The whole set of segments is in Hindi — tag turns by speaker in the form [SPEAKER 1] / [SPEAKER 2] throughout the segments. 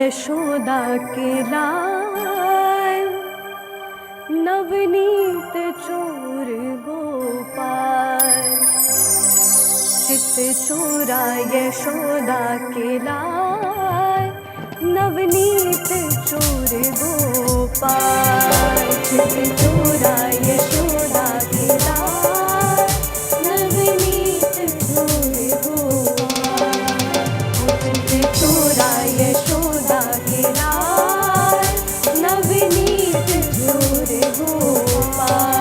[SPEAKER 1] यशोदा के लाल नवनीत चोर गोपाल। चित चोरा यशोदा के लाल नवनीत चोर गोपाल। चित चोरा यशोदा के लाल नवनीत चोर गोपाल। चित चोरा यशोदा के लाल नवनीत चोर गोपाल।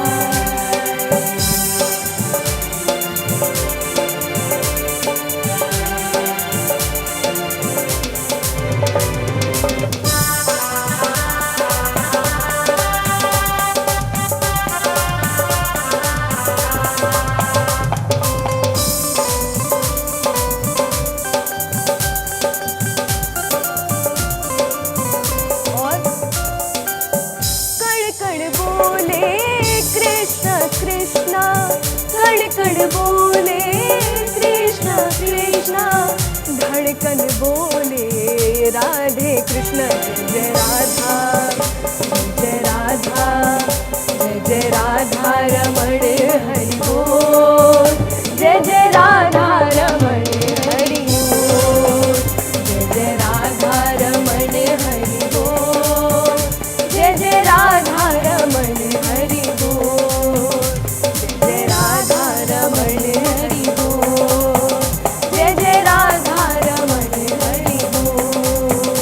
[SPEAKER 1] कड़ बोले कृष्ण कृष्ण, धड़कन बोले राधे कृष्ण। जय राधा जय राधा जय जय राधा रमण हरि बोल। जय जय राधा रमण हरि बोल। जय जय राधा रमण हरि बोल। जय जय राधा रमण हरि बोल। जय राधा रमण हरि बोल। जय जय राधा रमण हरि बोल।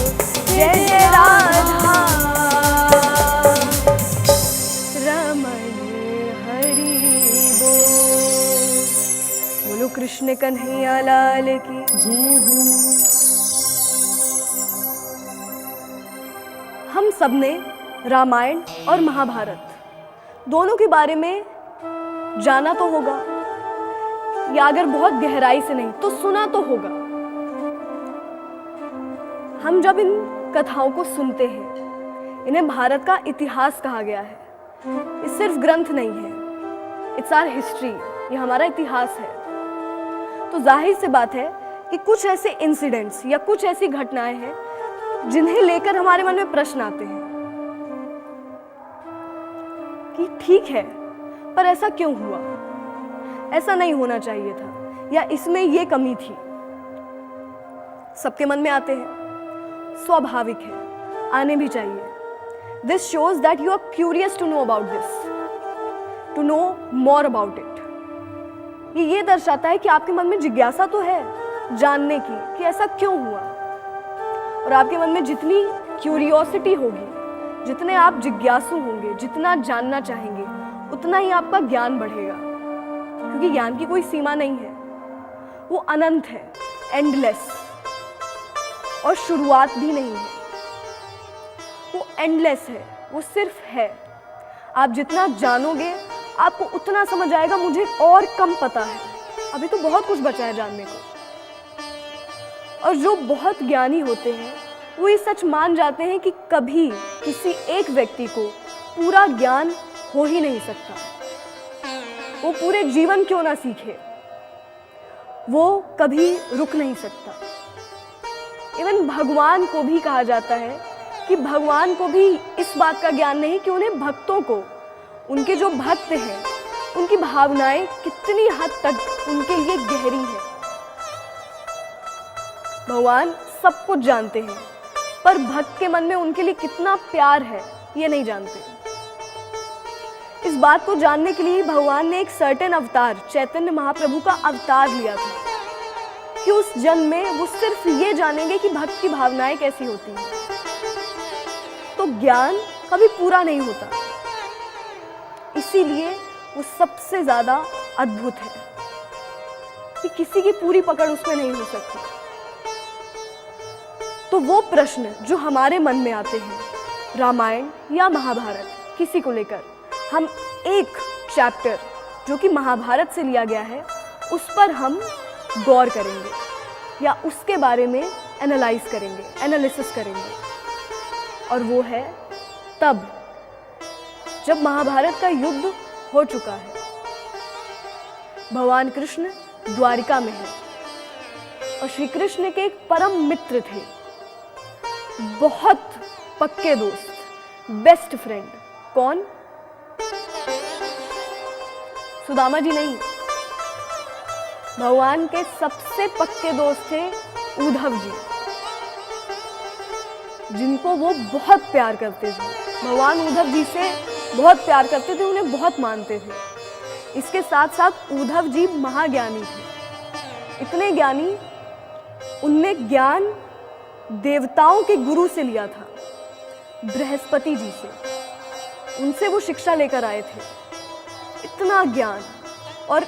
[SPEAKER 1] जय जय राधा रमण हरि बोल। बोलो कृष्ण कन्हैया लाल की जय हो। हम सबने रामायण और महाभारत दोनों के बारे में जाना तो होगा, या अगर बहुत गहराई से नहीं तो सुना तो होगा। हम जब इन कथाओं को सुनते हैं, इन्हें भारत का इतिहास कहा गया है। ये सिर्फ ग्रंथ नहीं है, इट्स आवर हिस्ट्री, ये हमारा इतिहास है। तो जाहिर सी बात है कि कुछ ऐसे इंसिडेंट्स या कुछ ऐसी घटनाएं हैं जिन्हें लेकर हमारे मन में प्रश्न आते हैं कि ठीक है, पर ऐसा क्यों हुआ, ऐसा नहीं होना चाहिए था, या इसमें ये कमी थी। सबके मन में आते हैं, स्वाभाविक है, आने भी चाहिए। This shows that you are curious to know about this, to know more about it. ये दर्शाता है कि आपके मन में जिज्ञासा तो है जानने की कि ऐसा क्यों हुआ। और आपके मन में जितनी क्यूरियोसिटी होगी, जितने आप जिज्ञासु होंगे, जितना जानना चाहेंगे, उतना ही आपका ज्ञान बढ़ेगा। क्योंकि ज्ञान की कोई सीमा नहीं है, वो अनंत है, एंडलेस, और शुरुआत भी नहीं है। वो एंडलेस है, वो सिर्फ है। आप जितना जानोगे आपको उतना समझ आएगा मुझे और कम पता है, अभी तो बहुत कुछ बचा है जानने को। और जो बहुत ज्ञानी होते हैं वो ये सच मान जाते हैं कि कभी किसी एक व्यक्ति को पूरा ज्ञान हो ही नहीं सकता। वो पूरे जीवन क्यों ना सीखे, वो कभी रुक नहीं सकता। इवन भगवान को भी कहा जाता है कि भगवान को भी इस बात का ज्ञान नहीं कि उन्हें भक्तों को, उनके जो भक्त हैं, उनकी भावनाएं कितनी हद तक उनके लिए गहरी हैं। भगवान सब कुछ जानते हैं, पर भक्त के मन में उनके लिए कितना प्यार है ये नहीं जानते। इस बात को जानने के लिए भगवान ने एक सर्टेन अवतार, चैतन्य महाप्रभु का अवतार लिया था कि उस जन्म में वो सिर्फ ये जानेंगे कि भक्त की भावनाएं कैसी होती हैं। तो ज्ञान कभी पूरा नहीं होता, इसीलिए वो सबसे ज्यादा अद्भुत है कि किसी की पूरी पकड़ उसमें नहीं हो सकती। तो वो प्रश्न जो हमारे मन में आते हैं रामायण या महाभारत किसी को लेकर, हम एक चैप्टर जो कि महाभारत से लिया गया है उस पर हम गौर करेंगे या उसके बारे में एनालाइज करेंगे, एनालिसिस करेंगे। और वो है तब जब महाभारत का युद्ध हो चुका है, भगवान कृष्ण द्वारिका में है और श्री कृष्ण के एक परम मित्र थे बहुत पक्के दोस्त, बेस्ट फ्रेंड। कौन? सुदामा जी नहीं, भगवान के सबसे पक्के दोस्त थे उद्धव जी, जिनको वो बहुत प्यार करते थे। भगवान उद्धव जी से बहुत प्यार करते थे, उन्हें बहुत मानते थे। इसके साथ साथ उद्धव जी महाज्ञानी थे, इतने ज्ञानी, उनने ज्ञान देवताओं के गुरु से लिया था, बृहस्पति जी से। उनसे वो शिक्षा लेकर आए थे। इतना ज्ञान, और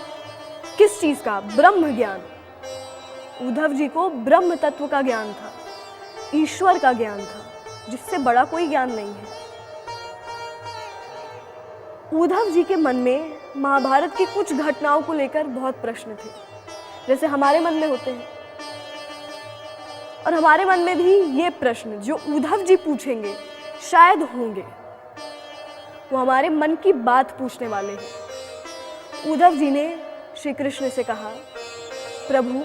[SPEAKER 1] किस चीज का? ब्रह्म ज्ञान। उद्धव जी को ब्रह्म तत्व का ज्ञान था, ईश्वर का ज्ञान था, जिससे बड़ा कोई ज्ञान नहीं है। उद्धव जी के मन में महाभारत की कुछ घटनाओं को लेकर बहुत प्रश्न थे, जैसे हमारे मन में होते हैं। और हमारे मन में भी ये प्रश्न जो उद्धव जी पूछेंगे शायद होंगे, वो हमारे मन की बात पूछने वाले हैं। उद्धव जी ने श्री कृष्ण से कहा, प्रभु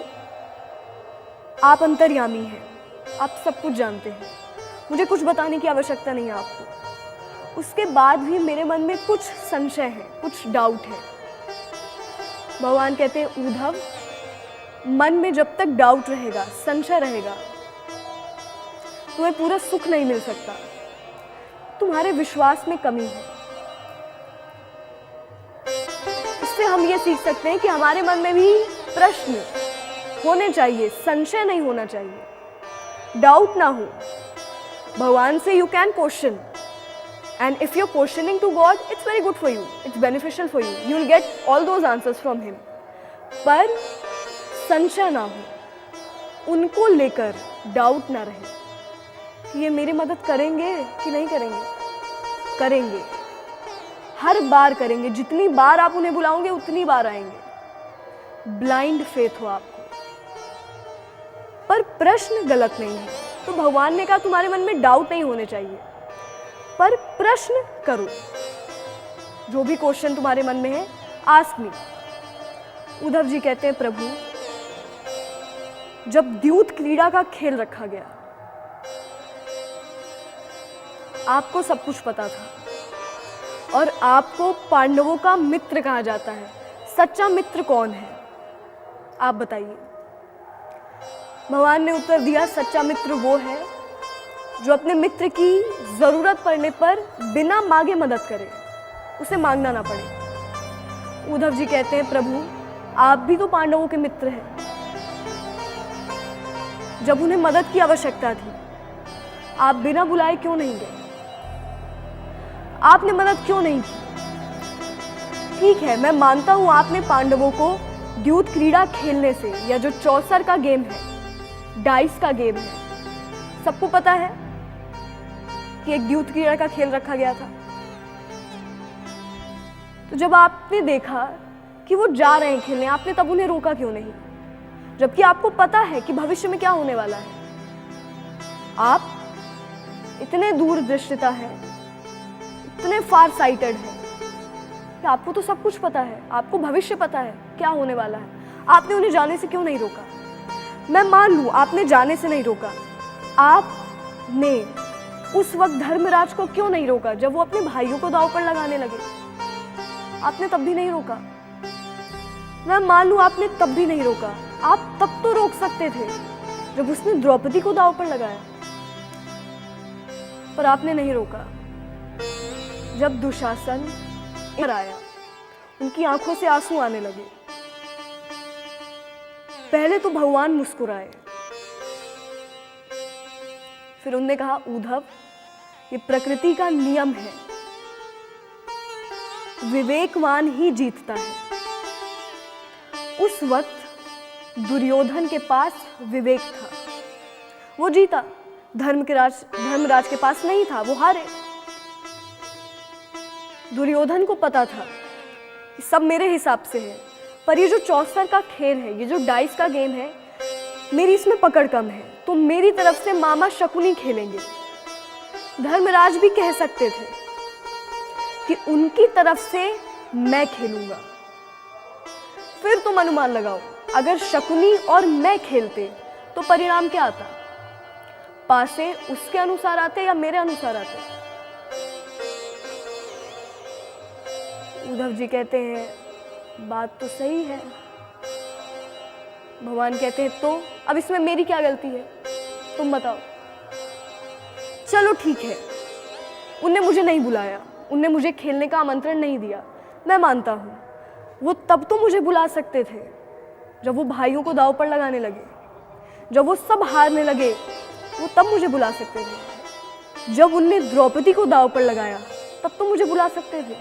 [SPEAKER 1] आप अंतर्यामी हैं, आप सब कुछ जानते हैं, मुझे कुछ बताने की आवश्यकता नहीं है आपको। उसके बाद भी मेरे मन में कुछ संशय है, कुछ डाउट है। भगवान कहते हैं, उद्धव मन में जब तक डाउट रहेगा, संशय रहेगा, तुम्हें पूरा सुख नहीं मिल सकता। तुम्हारे विश्वास में कमी है। इससे हम ये सीख सकते हैं कि हमारे मन में भी प्रश्न होने चाहिए, संशय नहीं होना चाहिए, डाउट ना हो। भगवान से you can question, and if you're questioning to God, it's very good for you, it's beneficial for you, you'll get all those answers from him। पर संशय ना हो, उनको लेकर डाउट ना रहे कि ये मेरी मदद करेंगे कि नहीं करेंगे। करेंगे, हर बार करेंगे, जितनी बार आप उन्हें बुलाओगे उतनी बार आएंगे। ब्लाइंड फेथ हो आपको। पर प्रश्न गलत नहीं है, तो भगवान ने कहा तुम्हारे मन में डाउट नहीं होने चाहिए, पर प्रश्न करो। जो भी क्वेश्चन तुम्हारे मन में है, आस्क मी। उद्धव जी कहते हैं, प्रभु जब द्यूत क्रीड़ा का खेल रखा गया, आपको सब कुछ पता था और आपको पांडवों का मित्र कहा जाता है। सच्चा मित्र कौन है, आप बताइए। भगवान ने उत्तर दिया, सच्चा मित्र वो है जो अपने मित्र की जरूरत पड़ने पर बिना मांगे मदद करे, उसे मांगना ना पड़े। उद्धव जी कहते हैं, प्रभु आप भी तो पांडवों के मित्र हैं। जब उन्हें मदद की आवश्यकता थी, आप बिना बुलाए क्यों नहीं गए? आपने मदद क्यों नहीं की? ठीक है, मैं मानता हूं आपने पांडवों को द्यूत क्रीड़ा खेलने से, या जो चौसर का गेम है, डाइस का गेम है, सबको पता है कि एक द्यूत क्रीड़ा का खेल रखा गया था। तो जब आपने देखा कि वो जा रहे हैं खेलने, आपने तब उन्हें रोका क्यों नहीं? जबकि आपको पता है कि भविष्य में क्या होने वाला है। आप इतने दूरदृष्टिता है, इतने फार साइटेड है कि आपको तो सब कुछ पता है, आपको भविष्य पता है क्या होने वाला है। आपने उन्हें जाने से क्यों नहीं रोका? मैं मान लूं आपने जाने से नहीं रोका, आपने उस वक्त धर्मराज को क्यों नहीं रोका जब वो अपने भाइयों को दांव पर लगाने लगे? आपने तब भी नहीं रोका। मैं मान लूं आपने तब भी नहीं रोका, आप तब तो रोक सकते थे जब उसने द्रौपदी को दांव पर लगाया, पर आपने नहीं रोका। जब दुशासन इधर आया, उनकी आंखों से आंसू आने लगे। पहले तो भगवान मुस्कुराए, फिर उन्होंने कहा, उद्धव ये प्रकृति का नियम है, विवेकवान ही जीतता है। उस वक्त दुर्योधन के पास विवेक था, वो जीता। धर्मराज के पास नहीं था, वो हारे। दुर्योधन को पता था कि सब मेरे हिसाब से है, पर ये जो चौसर का खेल है, ये जो डाइस का गेम है, मेरी इसमें पकड़ कम है, तो मेरी तरफ से मामा शकुनी खेलेंगे। धर्मराज भी कह सकते थे कि उनकी तरफ से मैं खेलूंगा। फिर तुम अनुमान लगाओ, अगर शकुनी और मैं खेलते तो परिणाम क्या आता? पासे उसके अनुसार आते या मेरे अनुसार आते? उद्धव जी कहते हैं बात तो सही है। भगवान कहते हैं तो अब इसमें मेरी क्या गलती है, तुम बताओ। चलो ठीक है, उनने मुझे नहीं बुलाया, उनने मुझे खेलने का आमंत्रण नहीं दिया, मैं मानता हूँ। वो तब तो मुझे बुला सकते थे जब वो भाइयों को दांव पर लगाने लगे, जब वो सब हारने लगे, वो तब मुझे बुला सकते थे। जब उनने द्रौपदी को दांव पर लगाया तब तो मुझे बुला सकते थे।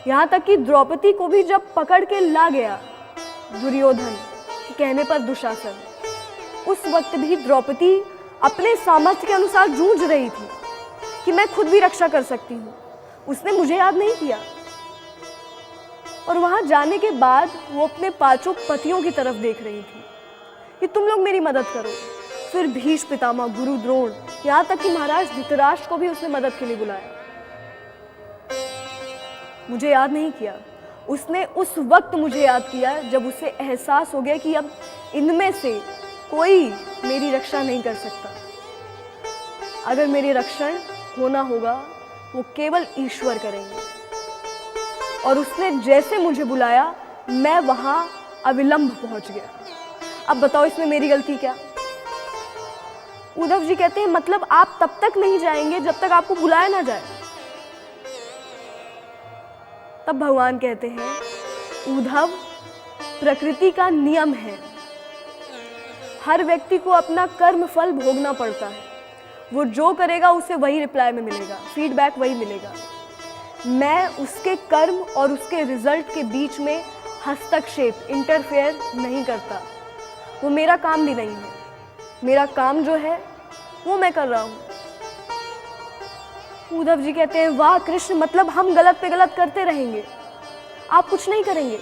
[SPEAKER 1] यहाँ तक कि द्रौपदी को भी जब पकड़ के ला गया दुर्योधन के कहने पर दुशासन, उस वक्त भी द्रौपदी अपने सामर्थ्य के अनुसार जूझ रही थी कि मैं खुद भी रक्षा कर सकती हूँ। उसने मुझे याद नहीं किया। और वहां जाने के बाद वो अपने पांचों पतियों की तरफ देख रही थी कि तुम लोग मेरी मदद करो। फिर भीष्म पितामह, गुरु द्रोण, यहाँ तक कि महाराज धृतराष्ट्र को भी उसने मदद के लिए बुलाया। मुझे याद नहीं किया। उसने उस वक्त मुझे याद किया जब उसे एहसास हो गया कि अब इनमें से कोई मेरी रक्षा नहीं कर सकता। अगर मेरी रक्षण होना होगा वो केवल ईश्वर करेंगे। और उसने जैसे मुझे बुलाया मैं वहां अविलंब पहुंच गया। अब बताओ इसमें मेरी गलती क्या? उद्धव जी कहते हैं मतलब आप तब तक नहीं जाएंगे जब तक आपको बुलाया ना जाए। तब भगवान कहते हैं उद्धव, प्रकृति का नियम है, हर व्यक्ति को अपना कर्म फल भोगना पड़ता है। वो जो करेगा उसे वही रिप्लाई में मिलेगा, फीडबैक वही मिलेगा। मैं उसके कर्म और उसके रिजल्ट के बीच में हस्तक्षेप, इंटरफेयर नहीं करता। वो मेरा काम भी नहीं है। मेरा काम जो है वो मैं कर रहा हूँ। उद्धव जी कहते हैं वाह कृष्ण, मतलब हम गलत पे गलत करते रहेंगे, आप कुछ नहीं करेंगे।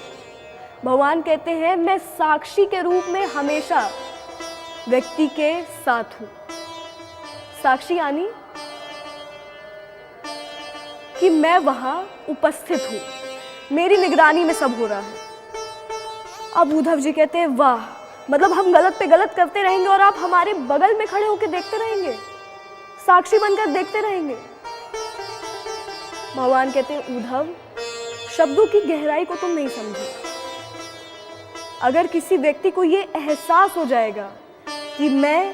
[SPEAKER 1] भगवान कहते हैं मैं साक्षी के रूप में हमेशा व्यक्ति के साथ हूं। साक्षी यानी कि मैं वहां उपस्थित हूं, मेरी निगरानी में सब हो रहा है। अब उद्धव जी कहते हैं वाह, मतलब हम गलत पे गलत करते रहेंगे और आप हमारे बगल में खड़े होकर देखते रहेंगे, साक्षी बनकर देखते रहेंगे। भगवान कहते हैं उद्धव, शब्दों की गहराई को तुम नहीं समझे। अगर किसी व्यक्ति को ये एहसास हो जाएगा कि मैं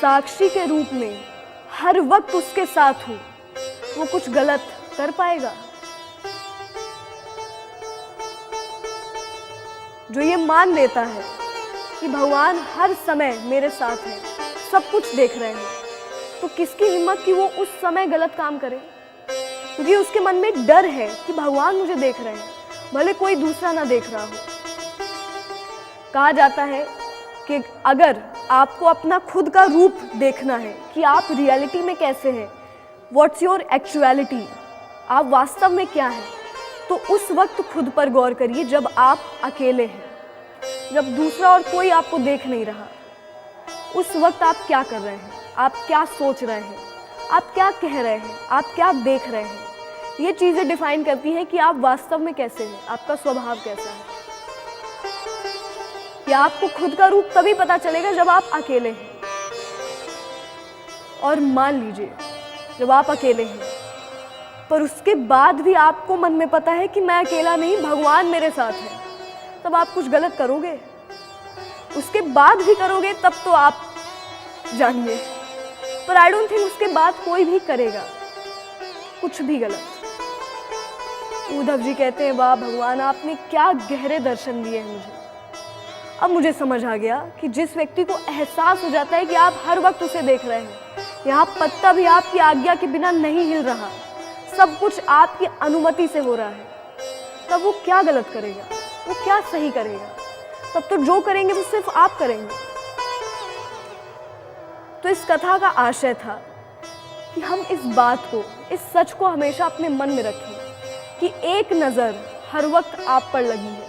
[SPEAKER 1] साक्षी के रूप में हर वक्त उसके साथ हूं, वो कुछ गलत कर पाएगा? जो ये मान लेता है कि भगवान हर समय मेरे साथ है, सब कुछ देख रहे हैं, तो किसकी हिम्मत कि वो उस समय गलत काम करे? क्योंकि उसके मन में डर है कि भगवान मुझे देख रहे हैं, भले कोई दूसरा ना देख रहा हो। कहा जाता है कि अगर आपको अपना खुद का रूप देखना है कि आप रियलिटी में कैसे हैं, व्हाट्स योर एक्चुअलिटी, आप वास्तव में क्या हैं, तो उस वक्त खुद पर गौर करिए जब आप अकेले हैं, जब दूसरा और कोई आपको देख नहीं रहा। उस वक्त आप क्या कर रहे हैं, आप क्या सोच रहे हैं, आप क्या कह रहे हैं, आप क्या देख रहे हैं। ये चीज़ें डिफाइन करती हैं कि आप वास्तव में कैसे हैं, आपका स्वभाव कैसा है। या आपको खुद का रूप तभी पता चलेगा जब आप अकेले हैं। और मान लीजिए जब आप अकेले हैं पर उसके बाद भी आपको मन में पता है कि मैं अकेला नहीं, भगवान मेरे साथ है, तब आप कुछ गलत करोगे? उसके बाद भी करोगे तब तो आप जानिए, पर आई डोंट थिंक उसके बाद कोई भी करेगा कुछ भी गलत। उद्धव जी कहते हैं वाह भगवान, आपने क्या गहरे दर्शन दिए हैं मुझे। अब मुझे समझ आ गया कि जिस व्यक्ति को एहसास हो जाता है कि आप हर वक्त उसे देख रहे हैं, यहाँ पत्ता भी आपकी आज्ञा के बिना नहीं हिल रहा, सब कुछ आपकी अनुमति से हो रहा है, तब वो क्या गलत करेगा, वो क्या सही करेगा? तब तो जो करेंगे वो सिर्फ आप करेंगे। तो इस कथा का आशय था कि हम इस बात को, इस सच को हमेशा अपने मन में रखें कि एक नज़र हर वक्त आप पर लगी है,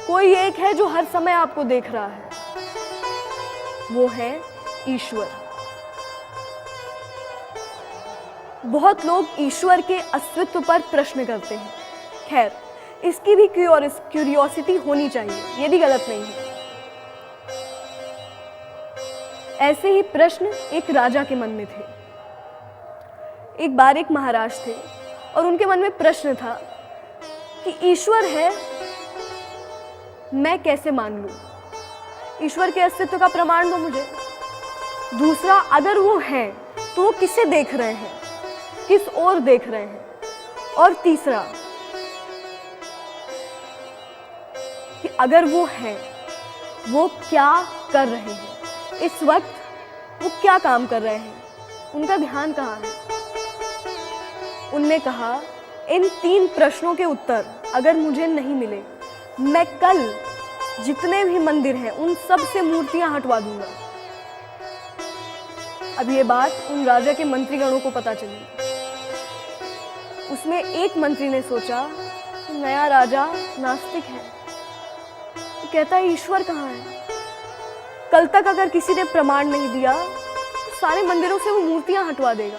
[SPEAKER 1] कोई एक है जो हर समय आपको देख रहा है, वो है ईश्वर। बहुत लोग ईश्वर के अस्तित्व पर प्रश्न करते हैं। खैर, इसकी भी क्यूरियोसिटी होनी चाहिए, ये भी गलत नहीं है। ऐसे ही प्रश्न एक राजा के मन में थे। एक बार एक महाराज थे और उनके मन में प्रश्न था कि ईश्वर है, मैं कैसे मान लूं? ईश्वर के अस्तित्व का प्रमाण दो मुझे। दूसरा, अगर वो है तो वो किसे देख रहे हैं, किस ओर देख रहे हैं? और तीसरा कि अगर वो है, वो क्या कर रहे हैं? इस वक्त वो क्या काम कर रहे हैं? उनका ध्यान कहाँ है? उनने कहा, इन 3 प्रश्नों के उत्तर अगर मुझे नहीं मिले, मैं कल जितने भी मंदिर हैं उन सब से मूर्तियां हटवा दूंगा। अब ये बात उन राजा के मंत्रीगणों को पता चली। उसमें एक मंत्री ने सोचा कि नया राजा नास्तिक है, तो कहता है ईश्वर कहाँ है? कल तक अगर किसी ने प्रमाण नहीं दिया तो सारे मंदिरों से वो मूर्तियां हटवा देगा।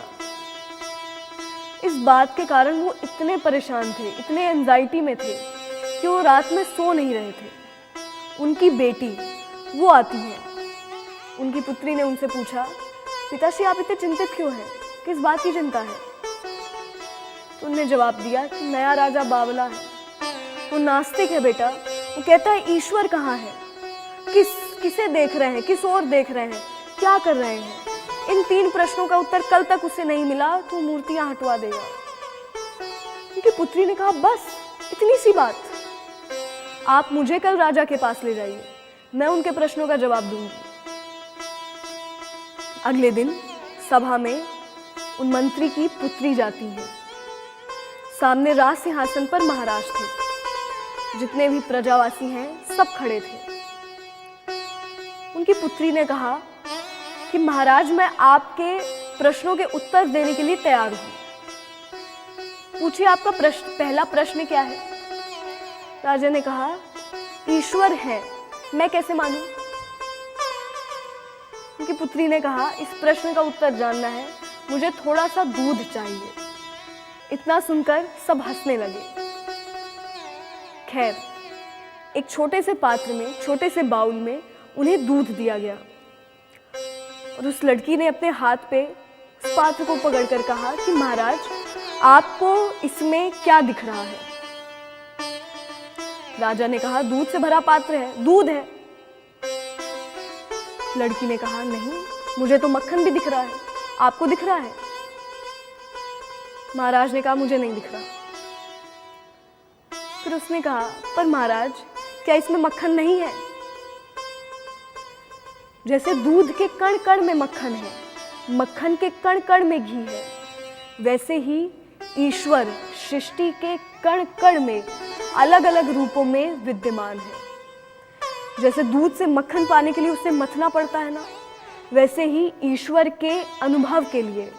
[SPEAKER 1] इस बात के कारण वो इतने परेशान थे, इतने एंजाइटी में थे कि वो रात में सो नहीं रहे थे। उनकी बेटी वो आती है। उनकी पुत्री ने उनसे पूछा, पिताश्री आप इतने चिंतित क्यों हैं? किस बात की चिंता है? तो उन्होंने जवाब दिया कि नया राजा बावला है, वो नास्तिक है बेटा। वो कहता है ईश्वर कहाँ है? किसे देख रहे हैं, किस ओर देख रहे हैं, क्या कर रहे हैं? इन 3 प्रश्नों का उत्तर कल तक उसे नहीं मिला तो मूर्तियां हटवा देगा। उनकी पुत्री ने कहा, बस इतनी सी बात, आप मुझे कल राजा के पास ले जाइए, मैं उनके प्रश्नों का जवाब दूंगी। अगले दिन सभा में उन मंत्री की पुत्री जाती है। सामने राज सिंहासन पर महाराज थे, जितने भी प्रजावासी हैं सब खड़े थे। उनकी पुत्री ने कहा कि महाराज, मैं आपके प्रश्नों के उत्तर देने के लिए तैयार हूं। पूछिए आपका पहला प्रश्न क्या है? राजा ने कहा, ईश्वर है, मैं कैसे मानूं? उनकी पुत्री ने कहा, इस प्रश्न का उत्तर जानना है, मुझे थोड़ा सा दूध चाहिए। इतना सुनकर सब हंसने लगे। खैर, एक छोटे से पात्र में, छोटे से बाउल में उन्हें दूध दिया गया और उस लड़की ने अपने हाथ पे उस पात्र को पकड़कर कहा कि महाराज, आपको इसमें क्या दिख रहा है? राजा ने कहा, दूध से भरा पात्र है, दूध है। लड़की ने कहा, नहीं, मुझे तो मक्खन भी दिख रहा है, आपको दिख रहा है? महाराज ने कहा, मुझे नहीं दिख रहा। फिर उसने कहा, पर महाराज, क्या इसमें मक्खन नहीं है? जैसे दूध के कण कण में मक्खन है, मक्खन के कण कण में घी है, वैसे ही ईश्वर सृष्टि के कण कण में अलग अलग रूपों में विद्यमान है। जैसे दूध से मक्खन पाने के लिए उसे मथना पड़ता है ना, वैसे ही ईश्वर के अनुभव के लिए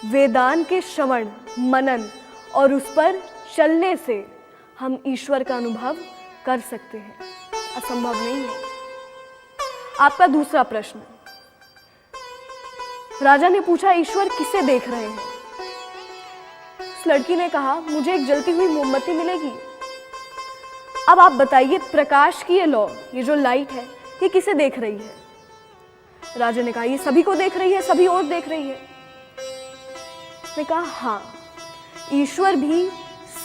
[SPEAKER 1] वेदांत के श्रवण, मनन और उस पर चलने से हम ईश्वर का अनुभव कर सकते हैं। असंभव नहीं है। आपका दूसरा प्रश्न, राजा ने पूछा, ईश्वर किसे देख रहे हैं? उस लड़की ने कहा, मुझे एक जलती हुई मोमबत्ती मिलेगी। अब आप बताइए, प्रकाश की ये लौ, ये जो लाइट है, ये किसे देख रही है? राजा ने कहा, ये सभी को देख रही है, सभी और देख रही है। उसने कहा, हाँ, ईश्वर भी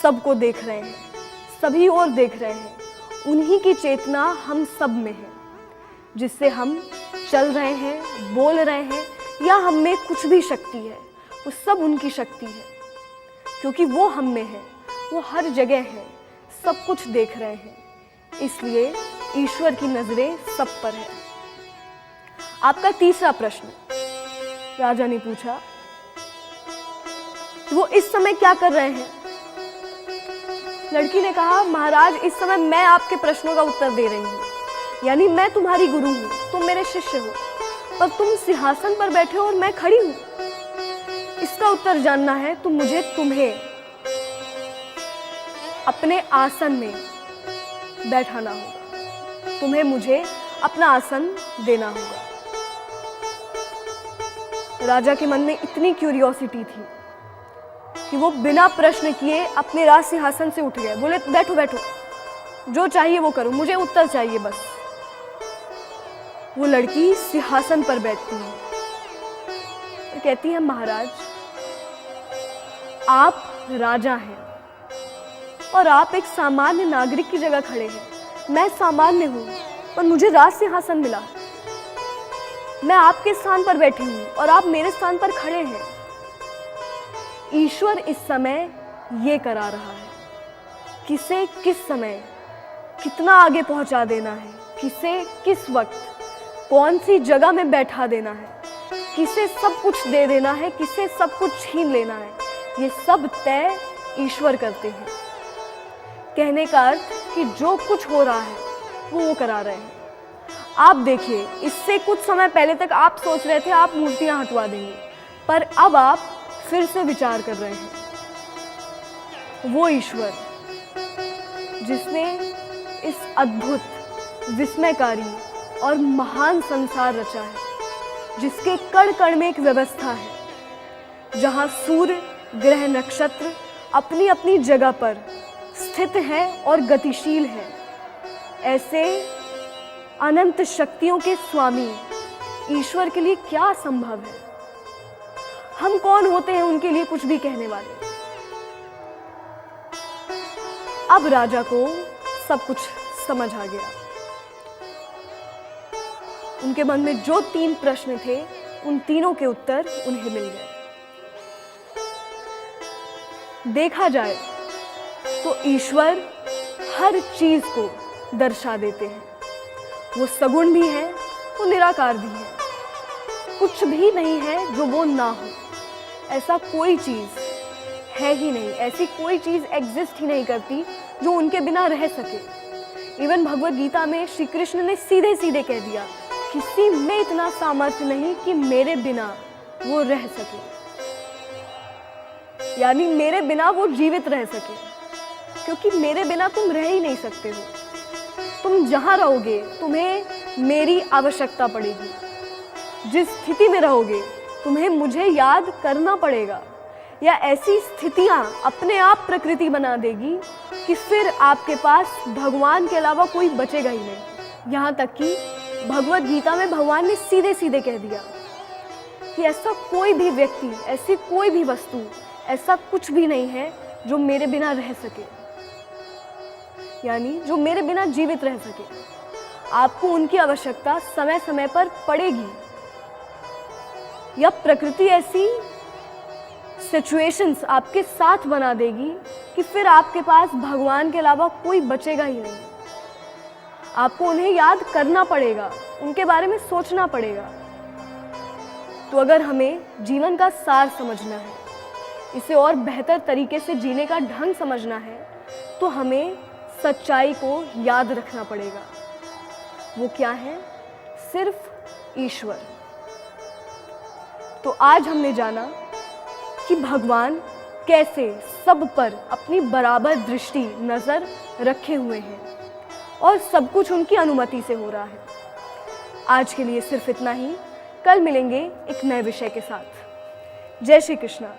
[SPEAKER 1] सबको देख रहे हैं, सभी और देख रहे हैं। उन्हीं की चेतना हम सब में है, जिससे हम चल रहे हैं, बोल रहे हैं, या हम में कुछ भी शक्ति है, वो सब उनकी शक्ति है। क्योंकि वो हम में है, वो हर जगह है, सब कुछ देख रहे हैं, इसलिए ईश्वर की नजरें सब पर है। आपका तीसरा प्रश्न, राजा ने पूछा, वो इस समय क्या कर रहे हैं? लड़की ने कहा, महाराज, इस समय मैं आपके प्रश्नों का उत्तर दे रही हूँ, यानी मैं तुम्हारी गुरु हूँ, तुम मेरे शिष्य हो, पर तुम सिंहासन पर बैठे हो और मैं खड़ी हूँ। इसका उत्तर जानना है तो मुझे तुम्हें अपने आसन में बैठाना होगा, तुम्हें मुझे अपना आसन देना होगा। राजा के मन में इतनी क्यूरियोसिटी थी कि वो बिना प्रश्न किए अपने राज सिंहासन से उठ गए। बोले, बैठो बैठो, जो चाहिए वो करो, मुझे उत्तर चाहिए बस। वो लड़की सिंहासन पर बैठती है और कहती है, महाराज आप राजा हैं और आप एक सामान्य नागरिक की जगह खड़े हैं। मैं सामान्य हूं पर मुझे राज सिंहासन मिला। मैं आपके स्थान पर बैठी हूं और आप मेरे स्थान पर खड़े हैं। ईश्वर इस समय ये करा रहा है, किसे किस समय कितना आगे पहुंचा देना है, किसे किस वक्त कौन सी जगह में बैठा देना है, किसे सब कुछ दे देना है, किसे सब कुछ छीन लेना है, ये सब तय ईश्वर करते हैं। कहने का अर्थ कि जो कुछ हो रहा है वो करा रहे हैं। आप देखिए, इससे कुछ समय पहले तक आप सोच रहे थे आप मूर्तियां हटवा देंगे, पर अब आप फिर से विचार कर रहे हैं। वो ईश्वर जिसने इस अद्भुत, विस्मयकारी और महान संसार रचा है, जिसके कण कण में एक व्यवस्था है, जहां सूर्य, ग्रह, नक्षत्र अपनी अपनी जगह पर स्थित है और गतिशील है, ऐसे अनंत शक्तियों के स्वामी ईश्वर के लिए क्या संभव है? हम कौन होते हैं उनके लिए कुछ भी कहने वाले? अब राजा को सब कुछ समझ आ गया। उनके मन में जो 3 प्रश्न थे, उन तीनों के उत्तर उन्हें मिल गए। देखा जाए तो ईश्वर हर चीज को दर्शा देते हैं। वो सगुण भी है, वो निराकार भी है। कुछ भी नहीं है जो वो ना हो। ऐसा कोई चीज है ही नहीं, ऐसी कोई चीज एग्जिस्ट ही नहीं करती जो उनके बिना रह सके। इवन भगवत गीता में श्री कृष्ण ने सीधे सीधे कह दिया, किसी में इतना सामर्थ्य नहीं कि मेरे बिना वो रह सके, यानी मेरे बिना वो जीवित रह सके, क्योंकि मेरे बिना तुम रह ही नहीं सकते हो। तुम जहां रहोगे तुम्हें मेरी आवश्यकता पड़ेगी। जिस स्थिति में रहोगे तुम्हें मुझे याद करना पड़ेगा, या ऐसी स्थितियां अपने आप प्रकृति बना देगी कि फिर आपके पास भगवान के अलावा कोई बचेगा ही नहीं। यहाँ तक कि भगवत गीता में भगवान ने सीधे सीधे कह दिया कि ऐसा कोई भी व्यक्ति, ऐसी कोई भी वस्तु, ऐसा कुछ भी नहीं है जो मेरे बिना रह सके, यानी जो मेरे बिना जीवित रह सके। आपको उनकी आवश्यकता समय समय पर पड़ेगी, या प्रकृति ऐसी सिचुएशंस आपके साथ बना देगी कि फिर आपके पास भगवान के अलावा कोई बचेगा ही नहीं। आपको उन्हें याद करना पड़ेगा, उनके बारे में सोचना पड़ेगा। तो अगर हमें जीवन का सार समझना है, इसे और बेहतर तरीके से जीने का ढंग समझना है, तो हमें सच्चाई को याद रखना पड़ेगा। वो क्या है? सिर्फ ईश्वर। तो आज हमने जाना कि भगवान कैसे सब पर अपनी बराबर दृष्टि, नजर रखे हुए हैं और सब कुछ उनकी अनुमति से हो रहा है। आज के लिए सिर्फ इतना ही। कल मिलेंगे एक नए विषय के साथ। जय श्री कृष्णा।